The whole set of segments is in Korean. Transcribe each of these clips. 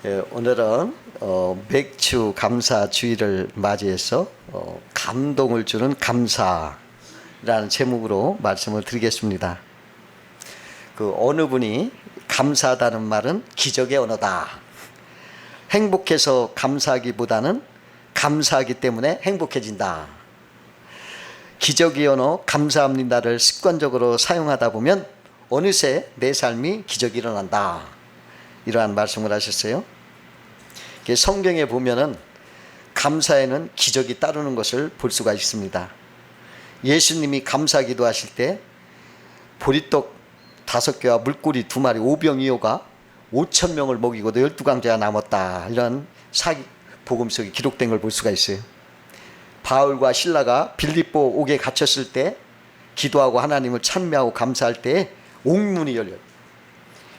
오늘은 맥주 감사 주일을 맞이해서 감동을 주는 감사라는 제목으로 말씀을 드리겠습니다. 어느 분이 감사하다는 말은 기적의 언어다. 행복해서 감사하기보다는 감사하기 때문에 행복해진다. 기적의 언어 감사합니다를 습관적으로 사용하다 보면 어느새 내 삶이 기적이 일어난다. 이러한 말씀을 하셨어요. 성경에 보면은 감사에는 기적이 따르는 것을 볼 수가 있습니다. 예수님이 감사기도 하실 때 보리떡 5개와 물고기 2마리 오병이어가 5,000명을 먹이고도 12강자가 남았다. 이런 복음 속에 기록된 걸 볼 수가 있어요. 바울과 실라가 빌립보 옥에 갇혔을 때 기도하고 하나님을 찬미하고 감사할 때 옥문이 열려요.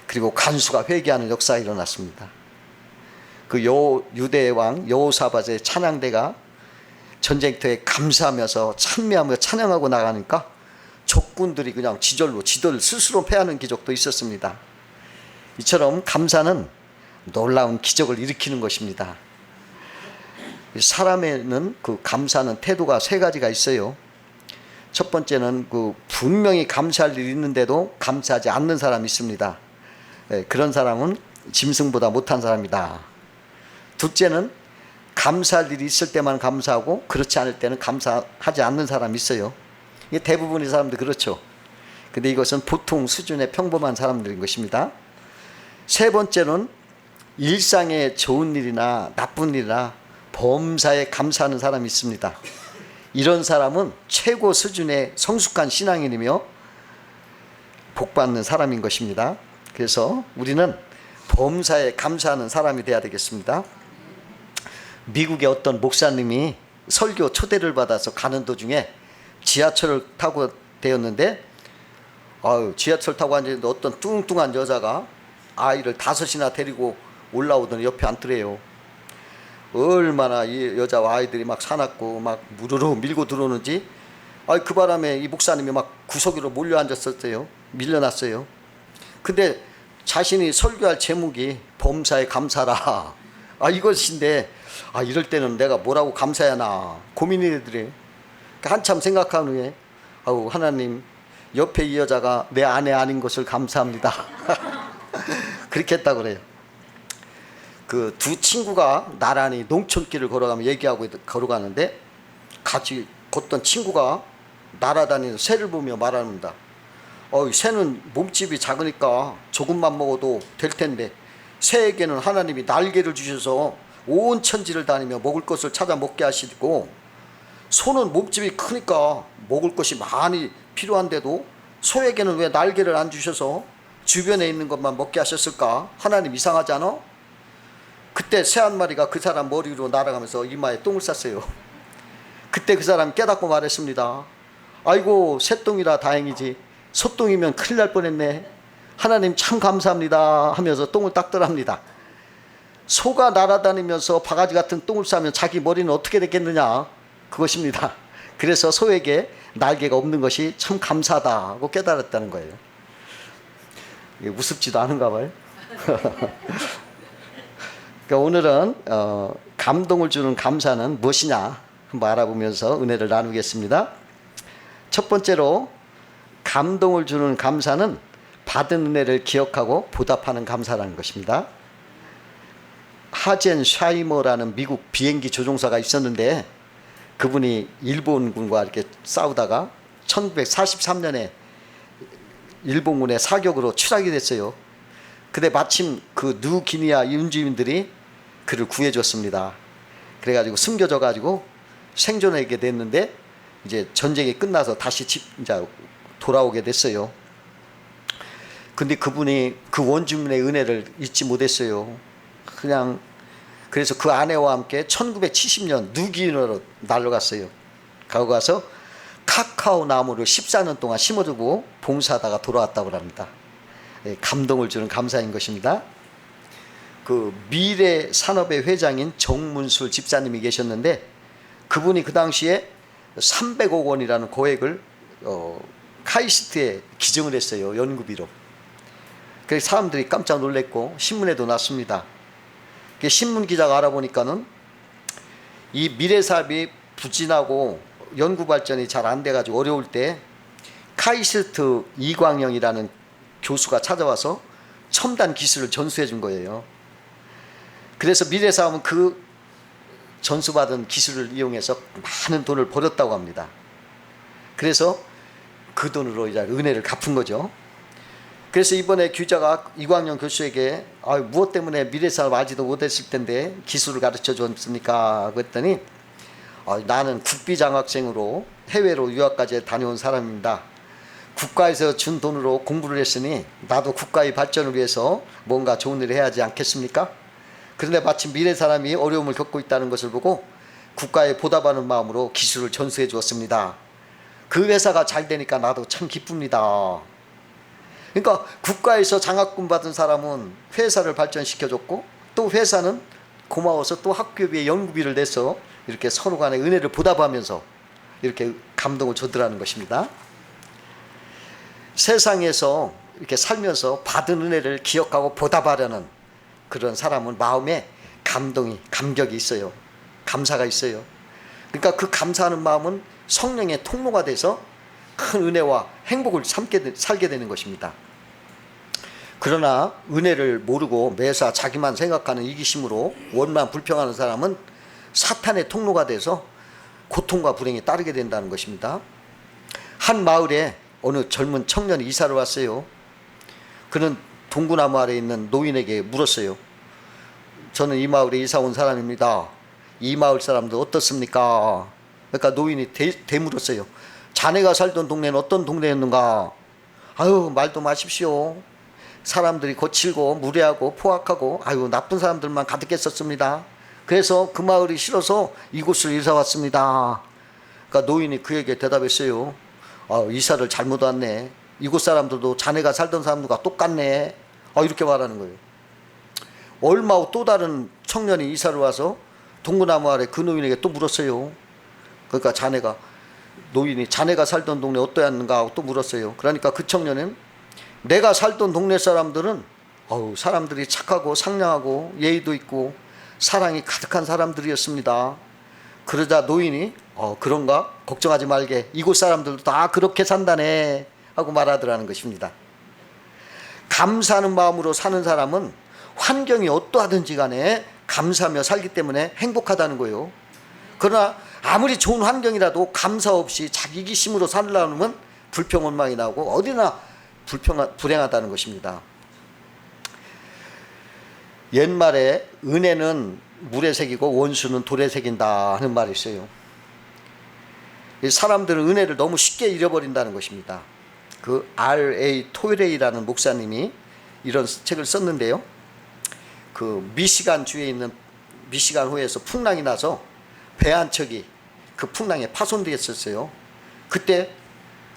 그리고 간수가 회개하는 역사가 일어났습니다. 유대 왕 여호사밧의 찬양대가 전쟁터에 감사하면서 찬미하며 찬양하고 나가니까 적군들이 그냥 지들 스스로 패하는 기적도 있었습니다. 이처럼 감사는 놀라운 기적을 일으키는 것입니다. 사람에는 감사하는 태도가 3가지가 있어요. 첫 번째는 분명히 감사할 일이 있는데도 감사하지 않는 사람이 있습니다. 그런 사람은 짐승보다 못한 사람이다. 둘째는 감사할 일이 있을 때만 감사하고 그렇지 않을 때는 감사하지 않는 사람이 있어요. 이게 대부분의 사람들 그렇죠. 근데 이것은 보통 수준의 평범한 사람들인 것입니다. 세 번째는 일상의 좋은 일이나 나쁜 일이나 범사에 감사하는 사람이 있습니다. 이런 사람은 최고 수준의 성숙한 신앙인이며 복받는 사람인 것입니다. 그래서 우리는 범사에 감사하는 사람이 되어야 되겠습니다. 미국의 어떤 목사님이 설교 초대를 받아서 가는 도중에 지하철을 타고 되었는데 지하철 타고 앉았는데 어떤 뚱뚱한 여자가 아이를 5이나 데리고 올라오더니 옆에 앉더래요. 얼마나 이 여자와 아이들이 막 사납고 막 무르르 밀고 들어오는지 그 바람에 이 목사님이 막 구석으로 몰려 앉았었어요. 밀려났어요. 근데 자신이 설교할 제목이 범사에 감사라 이것인데 이럴 때는 내가 뭐라고 감사해야 하나 고민이 되더래. 한참 생각한 후에 하나님, 옆에 이 여자가 내 아내 아닌 것을 감사합니다. 그렇게 했다고 그래요. 두 친구가 나란히 농촌길을 걸어가는데 같이 걷던 친구가 날아다니는 새를 보며 말합니다. 새는 몸집이 작으니까 조금만 먹어도 될 텐데 새에게는 하나님이 날개를 주셔서 온 천지를 다니며 먹을 것을 찾아 먹게 하시고, 소는 몸집이 크니까 먹을 것이 많이 필요한데도 소에게는 왜 날개를 안 주셔서 주변에 있는 것만 먹게 하셨을까? 하나님 이상하지 않아? 그때 새 한 마리가 그 사람 머리 위로 날아가면서 이마에 똥을 쌌어요. 그때 그 사람이 깨닫고 말했습니다. 아이고, 새똥이라 다행이지 소똥이면 큰일 날 뻔했네. 하나님 참 감사합니다 하면서 똥을 닦더랍니다. 소가 날아다니면서 바가지 같은 똥을 싸면 자기 머리는 어떻게 되겠느냐, 그것입니다. 그래서 소에게 날개가 없는 것이 참 감사하다고 깨달았다는 거예요. 우습지도 않은가 봐요. 그러니까 오늘은 감동을 주는 감사는 무엇이냐 한번 알아보면서 은혜를 나누겠습니다. 첫 번째로 감동을 주는 감사는 받은 은혜를 기억하고 보답하는 감사라는 것입니다. 하젠 샤이머라는 미국 비행기 조종사가 있었는데 그분이 일본군과 이렇게 싸우다가 1943년에 일본군의 사격으로 추락이 됐어요. 근데 마침 뉴기니아原住民들이 그를 구해줬습니다. 그래가지고 숨겨져가지고 생존하게 됐는데 이제 전쟁이 끝나서 다시 이제 돌아오게 됐어요. 근데 그분이 그 원주민의 은혜를 잊지 못했어요. 그래서 그 아내와 함께 1970년 뉴기니아로 날아갔어요. 거기 가서 카카오 나무를 14년 동안 심어두고 봉사하다가 돌아왔다고 합니다. 감동을 주는 감사인 것입니다. 미래 산업의 회장인 정문술 집사님이 계셨는데 그분이 그 당시에 300억 원이라는 고액을 카이스트에 기증을 했어요. 연구비로. 그래서 사람들이 깜짝 놀랐고 신문에도 났습니다. 신문 기자가 알아보니까는 이 미래 사업이 부진하고 연구 발전이 잘 안 돼가지고 어려울 때 카이스트 이광영이라는 교수가 찾아와서 첨단 기술을 전수해 준 거예요. 그래서 미래 사업은 그 전수받은 기술을 이용해서 많은 돈을 벌었다고 합니다. 그래서 그 돈으로 이제 은혜를 갚은 거죠. 그래서 이번에 기자가 이광영 교수에게 무엇 때문에 미래사업 알지도 못했을 텐데 기술을 가르쳐 줬습니까? 그랬더니 나는 국비장학생으로 해외로 유학까지 다녀온 사람입니다. 국가에서 준 돈으로 공부를 했으니 나도 국가의 발전을 위해서 뭔가 좋은 일을 해야 하지 않겠습니까? 그런데 마침 미래 사람이 어려움을 겪고 있다는 것을 보고 국가에 보답하는 마음으로 기술을 전수해 주었습니다. 그 회사가 잘 되니까 나도 참 기쁩니다. 그러니까 국가에서 장학금 받은 사람은 회사를 발전시켜줬고 또 회사는 고마워서 또 학교비에 연구비를 내서 이렇게 서로 간에 은혜를 보답하면서 이렇게 감동을 주더라는 것입니다. 세상에서 이렇게 살면서 받은 은혜를 기억하고 보답하려는 그런 사람은 마음에 감격이 있어요. 감사가 있어요. 그러니까 그 감사하는 마음은 성령의 통로가 돼서 큰 은혜와 행복을 살게 되는 것입니다. 그러나 은혜를 모르고 매사 자기만 생각하는 이기심으로 원만 불평하는 사람은 사탄의 통로가 돼서 고통과 불행이 따르게 된다는 것입니다. 한 마을에 어느 젊은 청년이 이사를 왔어요. 그는 동구나무 아래에 있는 노인에게 물었어요. 저는 이 마을에 이사 온 사람입니다. 이 마을 사람들 어떻습니까? 그러니까 노인이 되물었어요. 자네가 살던 동네는 어떤 동네였는가? 아유, 말도 마십시오. 사람들이 거칠고 무례하고 포악하고 나쁜 사람들만 가득했었습니다. 그래서 그 마을이 싫어서 이곳을 이사 왔습니다. 그러니까 노인이 그에게 대답했어요. 이사를 잘못 왔네. 이곳 사람들도 자네가 살던 사람들과 똑같네. 이렇게 말하는 거예요. 얼마 후 또 다른 청년이 이사를 와서 동구나무 아래 그 노인에게 또 물었어요. 그러니까 노인이 자네가 살던 동네 어떠했는가 하고 또 물었어요. 그러니까 그 청년은 내가 살던 동네 사람들은 사람들이 착하고 상냥하고 예의도 있고 사랑이 가득한 사람들이었습니다. 그러자 노인이 그런가? 걱정하지 말게. 이곳 사람들도 다 그렇게 산다네 하고 말하더라는 것입니다. 감사하는 마음으로 사는 사람은 환경이 어떠하든지 간에 감사하며 살기 때문에 행복하다는 거예요. 그러나 아무리 좋은 환경이라도 감사 없이 자기 이기심으로 살려면 불평원망이 나오고 어디나 불행하다는 것입니다. 옛말에 은혜는 물에 새기고 원수는 돌에 새긴다 하는 말이 있어요. 사람들은 은혜를 너무 쉽게 잃어버린다는 것입니다. 그 R.A. 토레이라는 목사님이 이런 책을 썼는데요. 그 미시간 주에 있는 미시간 호에서 풍랑이 나서 배 한 척이 그 풍랑에 파손되었었어요. 그때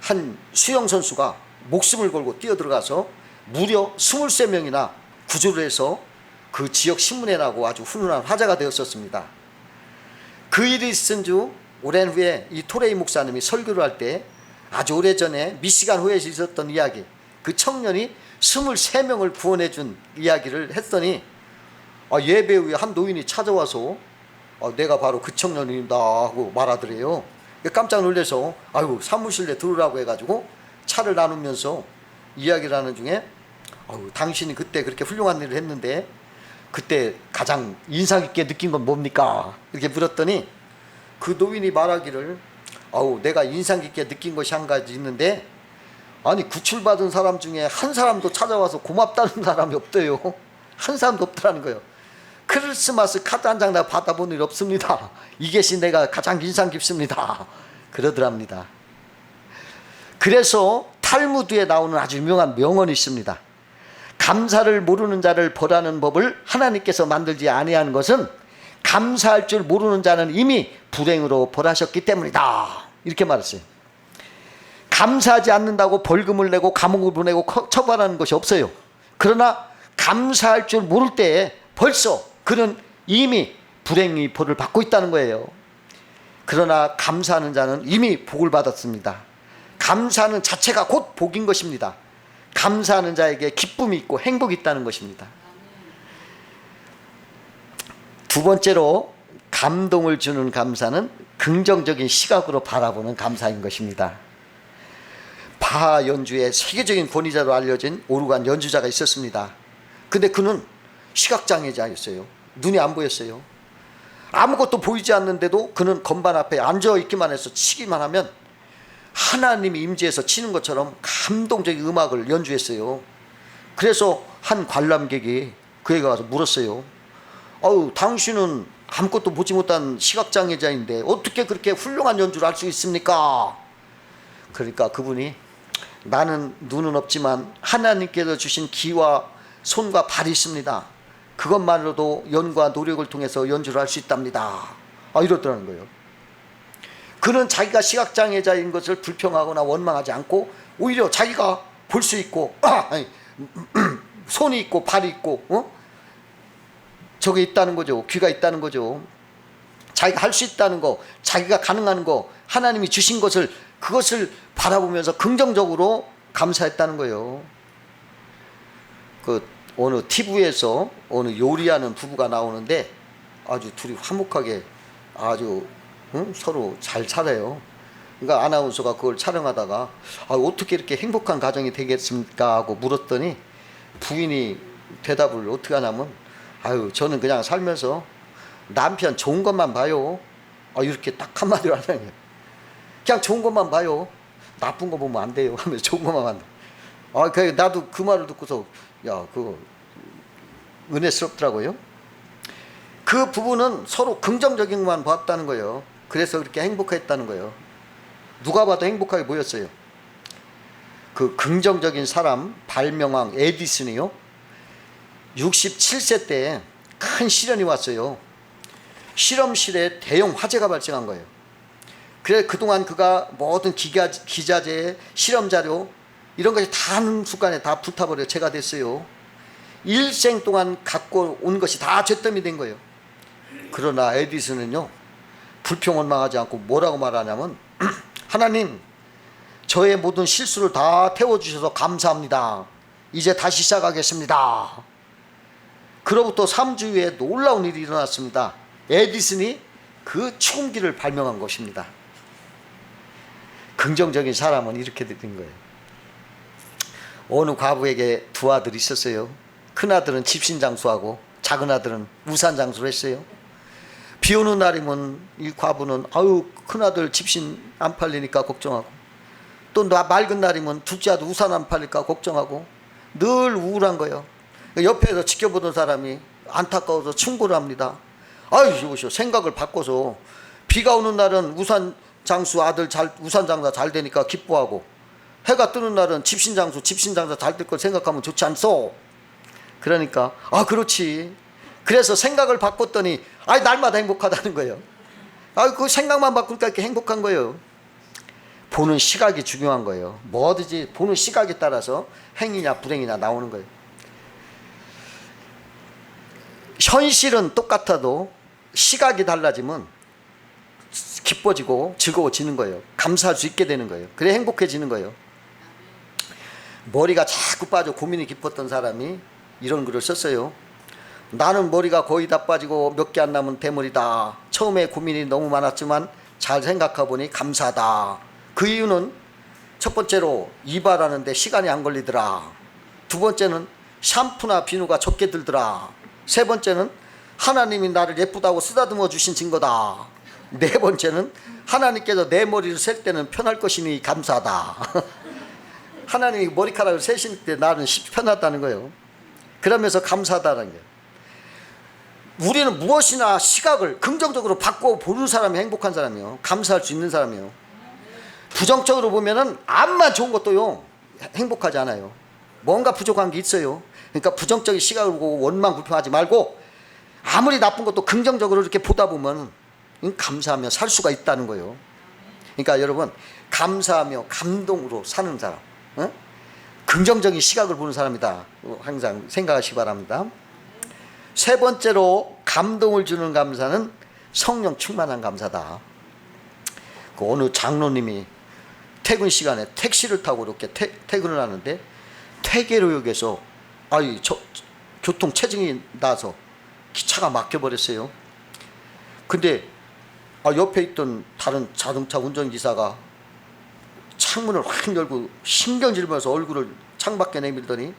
한 수영 선수가 목숨을 걸고 뛰어들어가서 무려 23명이나 구조를 해서 그 지역 신문에 나고 아주 훈훈한 화제가 되었었습니다. 그 일이 있은 주 오랜 후에 이 토레이 목사님이 설교를 할 때 아주 오래전에 미시간 호에서 있었던 이야기, 그 청년이 23명을 구원해 준 이야기를 했더니 예배 후에 한 노인이 찾아와서 내가 바로 그 청년입니다 하고 말하더래요. 깜짝 놀라서 사무실에 들으라고 해가지고 차를 나누면서 이야기를 하는 중에 당신이 그때 그렇게 훌륭한 일을 했는데 그때 가장 인상 깊게 느낀 건 뭡니까? 이렇게 물었더니 그 노인이 말하기를 내가 인상 깊게 느낀 것이 한 가지 있는데 구출받은 사람 중에 한 사람도 찾아와서 고맙다는 사람이 없대요. 한 사람도 없더라는 거예요. 크리스마스 카드 한 장 나 받아본 일 없습니다. 이것이 내가 가장 인상 깊습니다. 그러더랍니다. 그래서 탈무드에 나오는 아주 유명한 명언이 있습니다. 감사를 모르는 자를 벌하는 법을 하나님께서 만들지 아니하는 것은 감사할 줄 모르는 자는 이미 불행으로 벌하셨기 때문이다. 이렇게 말했어요. 감사하지 않는다고 벌금을 내고 감옥을 보내고 처벌하는 것이 없어요. 그러나 감사할 줄 모를 때에 벌써 그는 이미 불행의 벌을 받고 있다는 거예요. 그러나 감사하는 자는 이미 복을 받았습니다. 감사하는 자체가 곧 복인 것입니다. 감사하는 자에게 기쁨이 있고 행복이 있다는 것입니다. 두 번째로 감동을 주는 감사는 긍정적인 시각으로 바라보는 감사인 것입니다. 바하 연주의 세계적인 권위자로 알려진 오르간 연주자가 있었습니다. 근데 그는 시각장애자였어요. 눈이 안 보였어요. 아무것도 보이지 않는데도 그는 건반 앞에 앉아 있기만 해서 치기만 하면 하나님이 임재해서 치는 것처럼 감동적인 음악을 연주했어요. 그래서 한 관람객이 그에게 와서 물었어요. 당신은 아무것도 보지 못한 시각장애자인데 어떻게 그렇게 훌륭한 연주를 할 수 있습니까? 그러니까 그분이, 나는 눈은 없지만 하나님께서 주신 귀와 손과 발이 있습니다. 그것만으로도 연과 노력을 통해서 연주를 할 수 있답니다. 이러더라는 거예요. 그는 자기가 시각장애자인 것을 불평하거나 원망하지 않고 오히려 자기가 볼 수 있고 손이 있고 발이 있고 저게 있다는 거죠. 귀가 있다는 거죠. 자기가 할 수 있다는 거, 자기가 가능한 거, 하나님이 주신 것을, 그것을 바라보면서 긍정적으로 감사했다는 거예요. 어느 TV에서 어느 요리하는 부부가 나오는데 아주 둘이 화목하게 아주 서로 잘 살아요. 그러니까 아나운서가 그걸 촬영하다가 어떻게 이렇게 행복한 가정이 되겠습니까? 하고 물었더니 부인이 대답을 어떻게 하냐면, 저는 그냥 살면서 남편 좋은 것만 봐요. 이렇게 딱 한마디로 하는 거예요. 그냥 좋은 것만 봐요. 나쁜 거 보면 안 돼요. 하면서 좋은 것만 한다. 나도 그 말을 듣고서 그거 은혜스럽더라고요. 그 부부는 서로 긍정적인 것만 봤다는 거예요. 그래서 그렇게 행복했다는 거예요. 누가 봐도 행복하게 보였어요. 그 긍정적인 사람 발명왕 에디슨이요, 67세 때 큰 시련이 왔어요. 실험실에 대형 화재가 발생한 거예요. 그래 그동안 그가 모든 기자재, 실험자료 이런 것이 다 한순간에 다 불타버려 죄가 됐어요. 일생 동안 갖고 온 것이 다 잿더미 된 거예요. 그러나 에디슨은요, 불평 원망하지 않고 뭐라고 말하냐면 하나님, 저의 모든 실수를 다 태워주셔서 감사합니다. 이제 다시 시작하겠습니다. 그로부터 3주 후에 놀라운 일이 일어났습니다. 에디슨이 그 충기를 발명한 것입니다. 긍정적인 사람은 이렇게 된 거예요. 어느 과부에게 두 아들이 있었어요. 큰 아들은 집신장수하고 작은 아들은 우산장수를 했어요. 비 오는 날이면 이 과부는 큰 아들 집신 안 팔리니까 걱정하고, 또 맑은 날이면 둘째 아들 우산 안 팔릴까 걱정하고 늘 우울한 거예요. 옆에서 지켜보던 사람이 안타까워서 충고를 합니다. 이보시오, 생각을 바꿔서 비가 오는 날은 우산장수 아들 우산장사 잘 되니까 기뻐하고, 해가 뜨는 날은 집신장사 잘 될 걸 생각하면 좋지 않소? 그러니까 그렇지. 그래서 생각을 바꿨더니 날마다 행복하다는 거예요. 그 생각만 바꾸니까 이렇게 행복한 거예요. 보는 시각이 중요한 거예요. 뭐든지 보는 시각에 따라서 행이냐 불행이냐 나오는 거예요. 현실은 똑같아도 시각이 달라지면 기뻐지고 즐거워지는 거예요. 감사할 수 있게 되는 거예요. 그래 행복해지는 거예요. 머리가 자꾸 빠져 고민이 깊었던 사람이 이런 글을 썼어요. 나는 머리가 거의 다 빠지고 몇 개 안 남은 대머리다. 처음에 고민이 너무 많았지만 잘 생각해보니 감사하다. 그 이유는 첫 번째로 이발하는데 시간이 안 걸리더라. 두 번째는 샴푸나 비누가 적게 들더라. 세 번째는 하나님이 나를 예쁘다고 쓰다듬어 주신 증거다. 네 번째는 하나님께서 내 머리를 셀 때는 편할 것이니 감사하다. 하나님이 머리카락을 세실 때 나는 편하다는 거예요. 그러면서 감사하다는 거예요. 우리는 무엇이나 시각을 긍정적으로 바꿔 보는 사람이 행복한 사람이에요. 감사할 수 있는 사람이에요. 부정적으로 보면은 암만 좋은 것도요 행복하지 않아요. 뭔가 부족한 게 있어요. 그러니까 부정적인 시각을 보고 원망 불평하지 말고 아무리 나쁜 것도 긍정적으로 이렇게 보다 보면 감사하며 살 수가 있다는 거예요. 그러니까 여러분, 감사하며 감동으로 사는 사람, 긍정적인 시각을 보는 사람이다. 항상 생각하시기 바랍니다. 세 번째로 감동을 주는 감사는 성령 충만한 감사다. 그 어느 장로님이 퇴근 시간에 택시를 타고 이렇게 퇴근을 하는데 퇴계로역에서 교통 체증이 나서 기차가 막혀버렸어요. 근데 옆에 있던 다른 자동차 운전기사가 창문을 확 열고 신경질면서 얼굴을 창밖에 내밀더니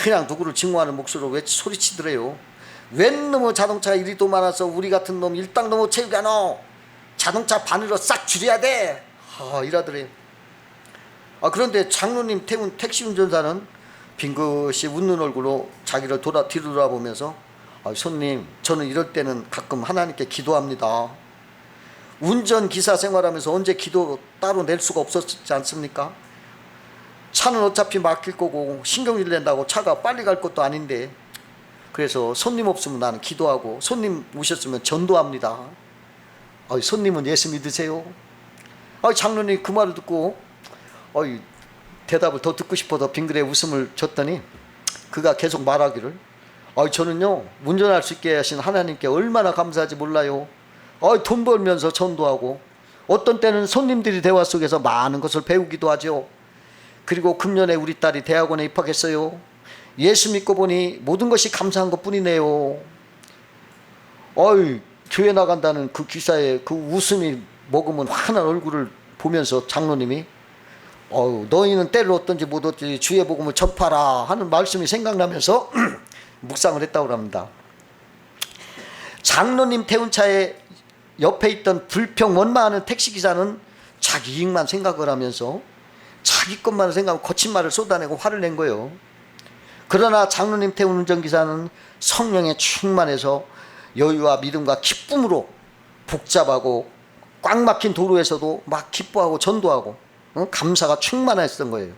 그냥 누구를 증오하는 목소리로 소리치더래요. 웬 놈의 자동차 이리도 많아서 우리 같은 놈 일당 넘어 채우게 하노. 자동차 반으로 싹 줄여야 돼. 이라더래요. 그런데 장로님 태운 택시 운전사는 빙긋이 웃는 얼굴로 자기를 뒤돌아보면서 손님, 저는 이럴 때는 가끔 하나님께 기도합니다. 운전기사 생활하면서 언제 기도 따로 낼 수가 없었지 않습니까? 차는 어차피 막힐 거고 신경질 낸다고 차가 빨리 갈 것도 아닌데, 그래서 손님 없으면 나는 기도하고 손님 오셨으면 전도합니다. 손님은 예수 믿으세요? 장로님 그 말을 듣고 대답을 더 듣고 싶어서 빙그레 웃음을 줬더니 그가 계속 말하기를, 저는요 운전할 수 있게 하신 하나님께 얼마나 감사하지 몰라요. 돈 벌면서 전도하고 어떤 때는 손님들이 대화 속에서 많은 것을 배우기도 하죠. 그리고 금년에 우리 딸이 대학원에 입학했어요. 예수 믿고 보니 모든 것이 감사한 것뿐이네요. 교회 나간다는 그 기사의 그 웃음이 머금은 환한 얼굴을 보면서 장로님이 너희는 때를 얻든지 못 얻든지 주의 복음을 전파라 하는 말씀이 생각나면서 묵상을 했다고 합니다. 장로님 태운 차에 옆에 있던 불평 원망하는 택시기사는 자기 이익만 생각을 하면서 자기 것만 생각하고 거친 말을 쏟아내고 화를 낸 거예요. 그러나 장로님 태운 운전기사는 성령에 충만해서 여유와 믿음과 기쁨으로 복잡하고 꽉 막힌 도로에서도 막 기뻐하고 전도하고 감사가 충만했던 거예요.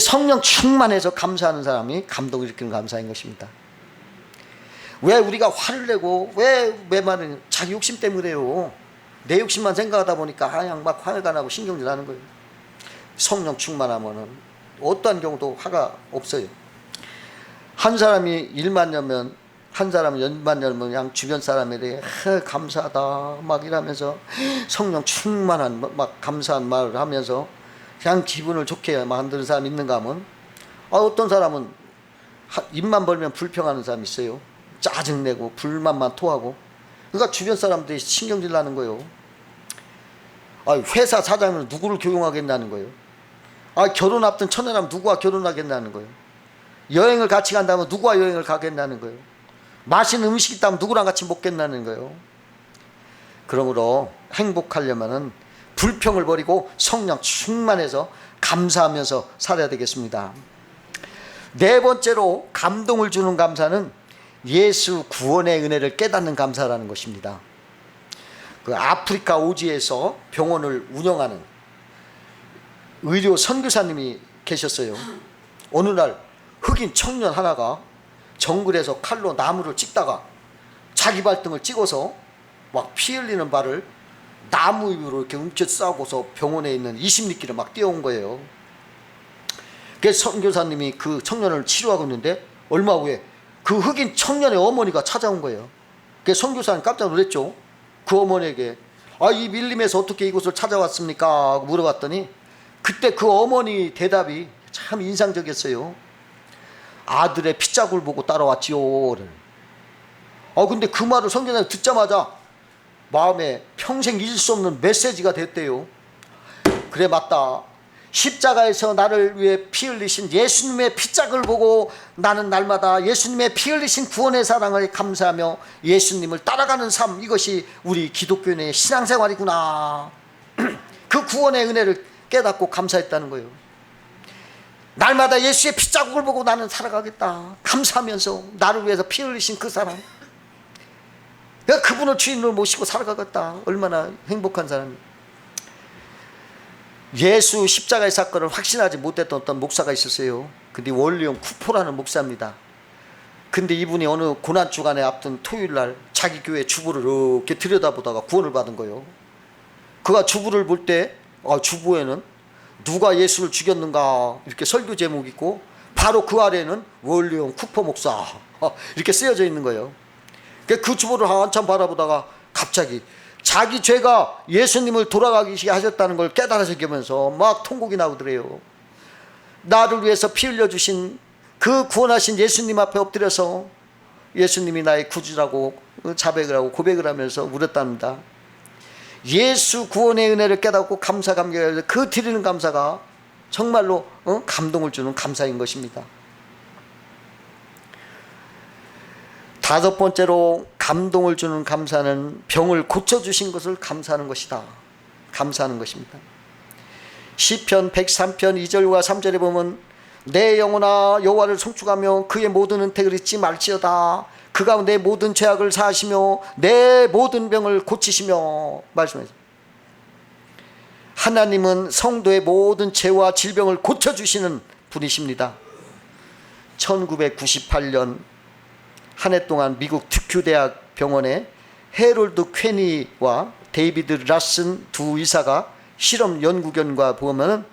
성령 충만해서 감사하는 사람이 감동을 일으키는 감사인 것입니다. 왜 우리가 화를 내고 왜 말은 자기 욕심 때문에요. 내 욕심만 생각하다 보니까 그냥 막 화가 나고 신경질 나는 거예요. 성령 충만하면은 어떠한 경우도 화가 없어요. 한 사람이 일만 열면, 한 사람이 연만 열면 그냥 주변 사람들이 감사하다 막 이러면서 성령 충만한 막 감사한 말을 하면서 그냥 기분을 좋게 만드는 사람이 있는가 하면, 어떤 사람은 입만 벌면 불평하는 사람이 있어요. 짜증내고 불만만 토하고. 그러니까 주변 사람들이 신경질 나는 거예요. 회사 사장은 누구를 교용하겠다는 거예요. 결혼 앞둔 처녀라면 누구와 결혼하겠다는 거예요. 여행을 같이 간다면 누구와 여행을 가겠다는 거예요. 맛있는 음식이 있다면 누구랑 같이 먹겠다는 거예요. 그러므로 행복하려면은 불평을 버리고 성령 충만해서 감사하면서 살아야 되겠습니다. 네 번째로 감동을 주는 감사는 예수 구원의 은혜를 깨닫는 감사라는 것입니다. 그 아프리카 오지에서 병원을 운영하는 의료 선교사님이 계셨어요. 어느 날 흑인 청년 하나가 정글에서 칼로 나무를 찍다가 자기 발등을 찍어서 막 피 흘리는 발을 나무 위로 이렇게 움켜 싸고서 병원에 있는 20리길을 막 뛰어온 거예요. 그래서 선교사님이 그 청년을 치료하고 있는데 얼마 후에 그 흑인 청년의 어머니가 찾아온 거예요. 그래서 선교사님 깜짝 놀랐죠. 그 어머니에게 이 밀림에서 어떻게 이곳을 찾아왔습니까? 하고 물어봤더니 그때 그 어머니 대답이 참 인상적이었어요. 아들의 핏자국을 보고 따라왔지요. 근데 그 말을 선교사님이 듣자마자 마음에 평생 잊을 수 없는 메시지가 됐대요. 그래, 맞다. 십자가에서 나를 위해 피 흘리신 예수님의 핏자국을 보고 나는 날마다 예수님의 피 흘리신 구원의 사랑을 감사하며 예수님을 따라가는 삶, 이것이 우리 기독교인의 신앙생활이구나. 그 구원의 은혜를 깨닫고 감사했다는 거예요. 날마다 예수의 핏자국을 보고 나는 살아가겠다 감사하면서 나를 위해서 피 흘리신 그 사람, 내가 그분을 주인으로 모시고 살아가겠다. 얼마나 행복한 사람이에요. 예수 십자가의 사건을 확신하지 못했던 어떤 목사가 있었어요. 근데 월리엄 쿠포라는 목사입니다. 근데 이분이 어느 고난주간에 앞둔 토요일날 자기 교회 주부를 이렇게 들여다보다가 구원을 받은 거예요. 그가 주부를 볼 때 주부에는 누가 예수를 죽였는가 이렇게 설교 제목이 있고 바로 그 아래에는 월리엄 쿠퍼 목사 이렇게 쓰여져 있는 거예요. 그 주부를 한참 바라보다가 갑자기 자기 죄가 예수님을 돌아가게 하셨다는 걸 깨달아서면서 막 통곡이 나오더래요. 나를 위해서 피 흘려주신 그 구원하신 예수님 앞에 엎드려서 예수님이 나의 구주라고 자백을 하고 고백을 하면서 울었답니다. 예수 구원의 은혜를 깨닫고 감사 감격해서 그 드리는 감사가 정말로 감동을 주는 감사인 것입니다. 다섯 번째로 감동을 주는 감사는 병을 고쳐주신 것을 감사하는 것이다. 감사하는 것입니다. 시편 103편 2절과 3절에 보면 내 영혼아 여호와를 송축하며 그의 모든 은택을 잊지 말지어다. 그가 내 모든 죄악을 사하시며 내 모든 병을 고치시며 말씀하셨습니다. 하나님은 성도의 모든 죄와 질병을 고쳐주시는 분이십니다. 1998년 한 해 동안 미국 듀큐대학 병원에 해롤드 퀘니와 데이비드 라슨 두 의사가 실험 연구 결과 보면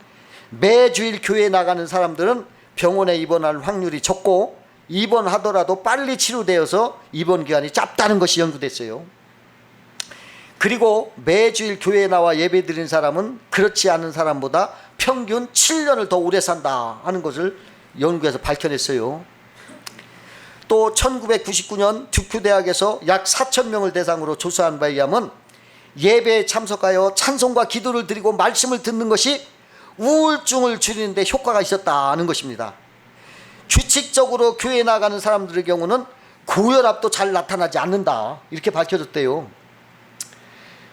매주일 교회에 나가는 사람들은 병원에 입원할 확률이 적고 입원하더라도 빨리 치료되어서 입원 기간이 짧다는 것이 연구됐어요. 그리고 매주일 교회에 나와 예배드리는 사람은 그렇지 않은 사람보다 평균 7년을 더 오래 산다 하는 것을 연구에서 밝혀냈어요. 또 1999년 듀큐대학에서 약 4,000명을 대상으로 조사한 바에 의하면 예배에 참석하여 찬송과 기도를 드리고 말씀을 듣는 것이 우울증을 줄이는 데 효과가 있었다는 것입니다. 규칙적으로 교회에 나가는 사람들의 경우는 고혈압도 잘 나타나지 않는다 이렇게 밝혀졌대요.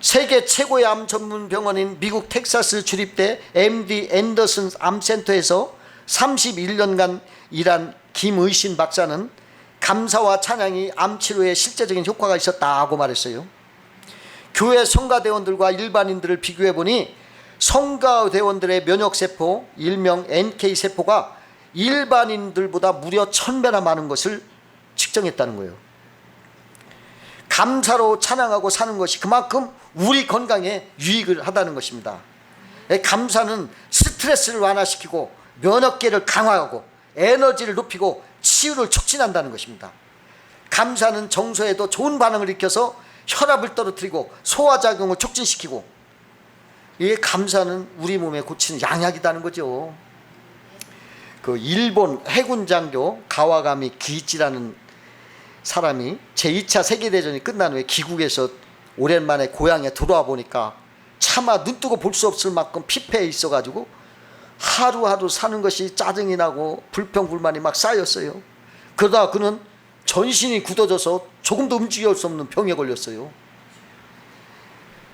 세계 최고의 암 전문 병원인 미국 텍사스 주립대 MD 앤더슨 암센터에서 31년간 일한 김의신 박사는 감사와 찬양이 암치료에 실제적인 효과가 있었다고 말했어요. 교회 성가대원들과 일반인들을 비교해보니 성가대원들의 면역세포, 일명 NK세포가 일반인들보다 무려 1000배나 많은 것을 측정했다는 거예요. 감사로 찬양하고 사는 것이 그만큼 우리 건강에 유익을 하다는 것입니다. 감사는 스트레스를 완화시키고 면역계를 강화하고 에너지를 높이고 치유를 촉진한다는 것입니다. 감사는 정서에도 좋은 반응을 일으켜서 혈압을 떨어뜨리고 소화작용을 촉진시키고 이 감사는 우리 몸에 고치는 양약이라는 거죠. 그 일본 해군 장교 가와가미 기이치라는 사람이 제2차 세계대전이 끝난 후에 귀국해서 오랜만에 고향에 돌아와 보니까 차마 눈뜨고 볼 수 없을 만큼 피폐해 있어가지고 하루하루 사는 것이 짜증이 나고 불평불만이 막 쌓였어요. 그러다 그는 전신이 굳어져서 조금도 움직일 수 없는 병에 걸렸어요.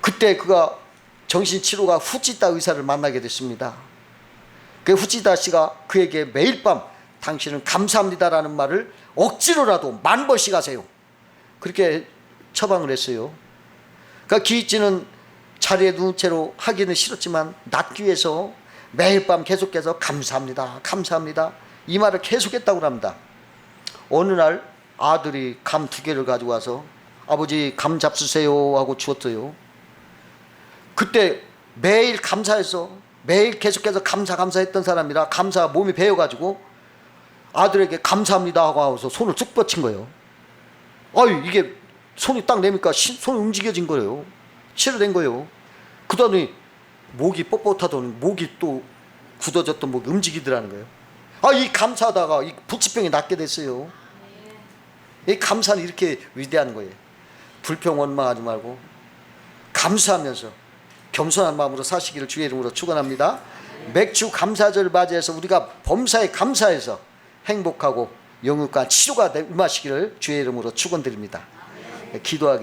그때 그가 정신치료가 후지다 의사를 만나게 됐습니다. 그 후지다 씨가 그에게 매일 밤 당신은 감사합니다라는 말을 억지로라도 10,000번씩 하세요. 그렇게 처방을 했어요. 그러니까 기이치는 자리에 누운 채로 하기는 싫었지만 낫기 위해서 매일 밤 계속해서 감사합니다, 감사합니다 이 말을 계속했다고 합니다. 어느 날 아들이 감 2개를 가지고 와서 아버지 감 잡수세요 하고 주었어요. 그때 매일 감사해서 매일 계속해서 감사했던 사람이라 감사 몸이 배어가지고 아들에게 감사합니다 하고 와서 손을 쭉 뻗친 거예요. 아유 이게 손이 딱 내니까 손이 움직여진 거예요. 치료된 거예요. 그러더니 목이 뻣뻣하더니 목이 또 굳어졌던 목이 움직이더라는 거예요. 아, 이 감사하다가 이 부치병이 낫게 됐어요. 이 감사는 이렇게 위대한 거예요. 불평 원망하지 말고 감사하면서 겸손한 마음으로 사시기를 주의 이름으로 축원합니다. 맥주 감사절 맞이해서 우리가 범사에 감사해서 행복하고 영육과 치료가 임하시기를 주의 이름으로 축원드립니다. 기도하게